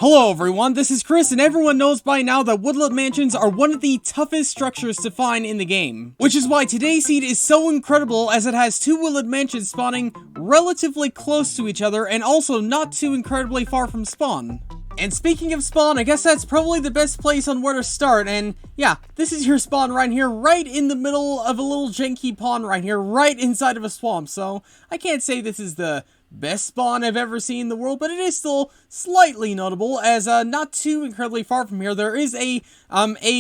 Hello everyone, this is Chris, and everyone knows by now that Woodland Mansions are one of the toughest structures to find in the game. Which is why today's seed is so incredible, as it has two Woodland Mansions spawning relatively close to each other and also not too incredibly far from spawn. And speaking of spawn, I guess that's probably the best place on where to start, and yeah, this is your spawn right here, right in the middle of a little janky pond right here, right inside of a swamp, so I can't say this is the best spawn I've ever seen in the world, but it is still slightly notable, as not too incredibly far from here, there is a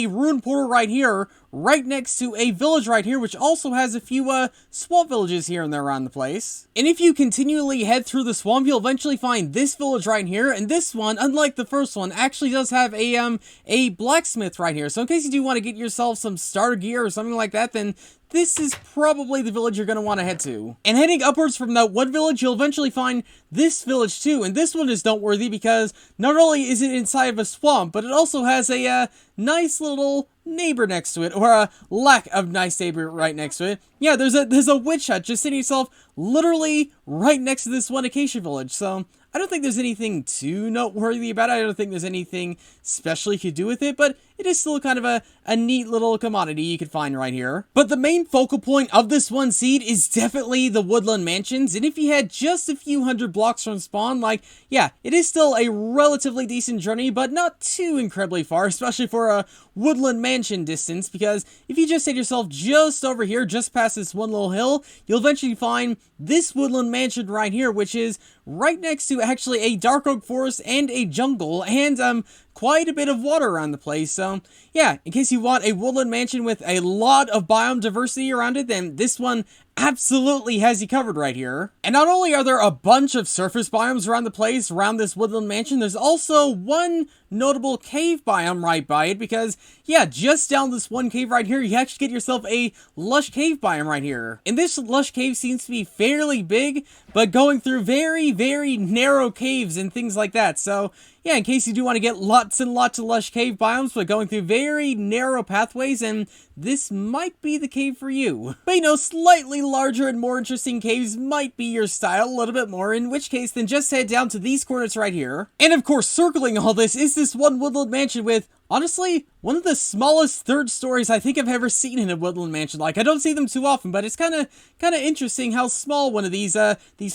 ruin portal right here, right next to a village right here, which also has a few swamp villages here and there around the place. And if you continually head through the swamp, you'll eventually find this village right here, and this one, unlike the first one, actually does have a blacksmith right here. So in case you do want to get yourself some starter gear or something like that, then this is probably the village you're going to want to head to. And heading upwards from that one village, you'll eventually find this village too, and this one is noteworthy because not only is it inside of a swamp, but it also has a nice little neighbor next to it, or a lack of nice neighbor right next to it. Yeah, there's a witch hut just sitting itself literally right next to this one acacia village, so I don't think there's anything too noteworthy about it. I don't think there's anything special you could do with it, but it is still kind of a neat little commodity you could find right here. But the main focal point of this one seed is definitely the Woodland Mansions, and if you had just a few hundred blocks from spawn, like, yeah, it is still a relatively decent journey, but not too incredibly far, especially for a Woodland Mansion distance, because if you just set yourself just over here, just past this one little hill, you'll eventually find this Woodland Mansion right here, which is right next to actually a dark oak forest and a jungle, and quite a bit of water around the place. So yeah, in case you want a Woodland Mansion with a lot of biome diversity around it, then this one absolutely has you covered right here. And not only are there a bunch of surface biomes around the place, around this Woodland Mansion, there's also one notable cave biome right by it, because yeah, just down this one cave right here, you actually get yourself a lush cave biome right here. And this lush cave seems to be fairly big, but going through very, very narrow caves and things like that. So yeah, in case you do want to get lots and lots of lush cave biomes, but going through very narrow pathways, and this might be the cave for you. But you know, slightly larger and more interesting caves might be your style a little bit more, in which case then just head down to these coordinates right here. And of course, circling all this is this one Woodland Mansion with, honestly, one of the smallest third stories I think I've ever seen in a Woodland Mansion. Like, I don't see them too often, but it's kind of interesting how small one of these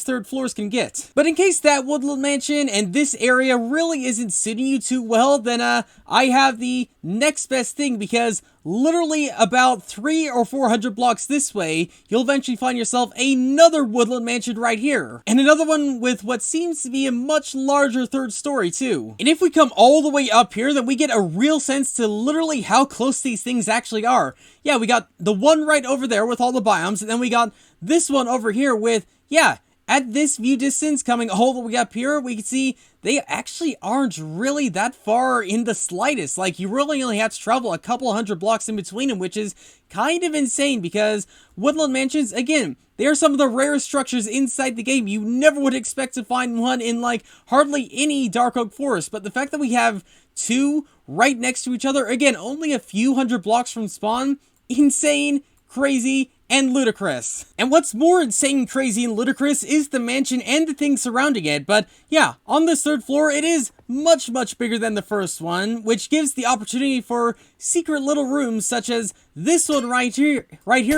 third floors can get. But in case that Woodland Mansion and this area really isn't suiting you too well, then I have the next best thing, because literally about 300 or 400 blocks this way, you'll eventually find yourself another Woodland Mansion right here. And another one with what seems to be a much larger third story too. And if we come all the way up here, then we get a real sense to literally how close these things actually are. Yeah, we got the one right over there with all the biomes, and then we got this one over here with, yeah, at this view distance, coming all the way up here, we can see they actually aren't really that far in the slightest. Like, you really only have to travel a couple hundred blocks in between them, which is kind of insane, because Woodland Mansions, again, they are some of the rarest structures inside the game. You never would expect to find one in, like, hardly any dark oak forest, but the fact that we have two right next to each other, again, only a few hundred blocks from spawn, insane, crazy, and ludicrous. And what's more insane, crazy, and ludicrous is the mansion and the things surrounding it. But yeah, on this third floor, it is much, much bigger than the first one, which gives the opportunity for secret little rooms such as this one right here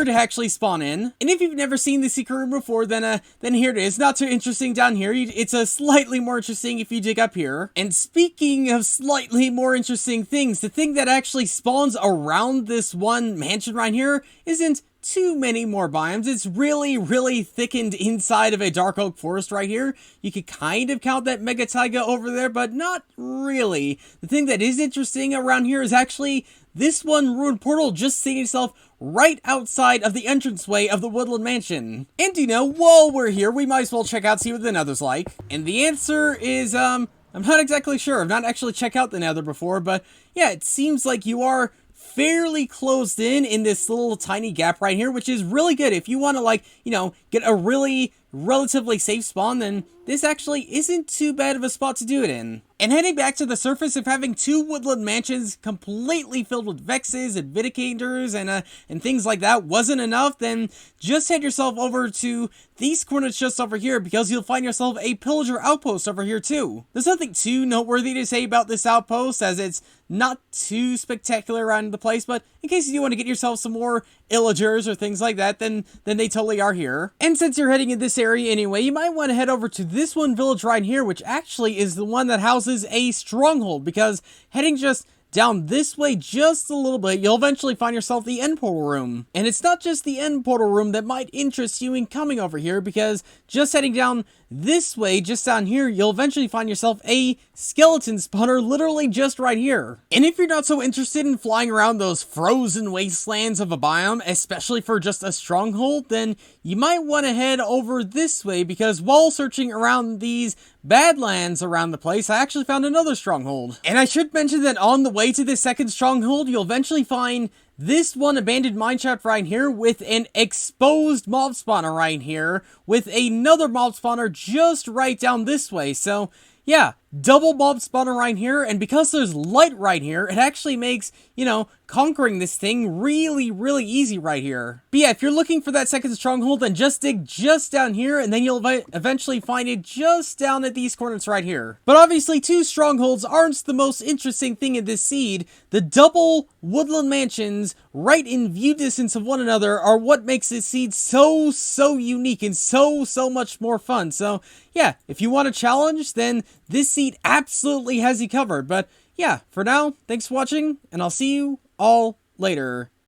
to actually spawn in. And if you've never seen the secret room before, then here it is. Not too interesting down here. It's a slightly more interesting if you dig up here. And speaking of slightly more interesting things, the thing that actually spawns around this one mansion right here isn't too many more biomes. It's really, really thickened inside of a dark oak forest right here. You could kind of count that mega taiga over there, but not really. The thing that is interesting around here is actually this one ruined portal just seeing itself right outside of the entranceway of the Woodland Mansion. And you know, while we're here, we might as well check out, see what the nether's like. And the answer is, I'm not exactly sure. I've not actually checked out the nether before, but yeah, it seems like you are fairly closed in this little tiny gap right here, which is really good. If you want to, like, you know, get a really relatively safe spawn, then this actually isn't too bad of a spot to do it in. And heading back to the surface, if having 2 woodland mansions completely filled with vexes and vindicators and things like that wasn't enough, then just head yourself over to these coordinates just over here, because you'll find yourself a Pillager Outpost over here too. There's nothing too noteworthy to say about this outpost, as it's not too spectacular around the place, but in case you want to get yourself some more illagers or things like that, then they totally are here. And since you're heading in this area anyway, you might want to head over to this one village right here, which actually is the one that houses a stronghold, because heading just down this way just a little bit, you'll eventually find yourself the end portal room. And it's not just the end portal room that might interest you in coming over here, because just heading down this way, just down here, you'll eventually find yourself a skeleton spawner literally just right here. And if you're not so interested in flying around those frozen wastelands of a biome, especially for just a stronghold, then you might want to head over this way, because while searching around these badlands around the place, I actually found another stronghold. And I should mention that on the way to this second stronghold, you'll eventually find this one abandoned mineshaft right here with an exposed mob spawner right here, with another mob spawner just right down this way. So yeah, double mob spawner right here, and because there's light right here, it actually makes, you know, conquering this thing really, really easy right here. But yeah, if you're looking for that second stronghold, then just dig just down here, and then you'll eventually find it just down at these coordinates right here. But obviously, 2 strongholds aren't the most interesting thing in this seed. The double woodland mansions right in view distance of one another are what makes this seed so unique and so much more fun. So yeah, if you want a challenge, then this seed absolutely has you covered. But yeah, for now, thanks for watching, and I'll see you all later.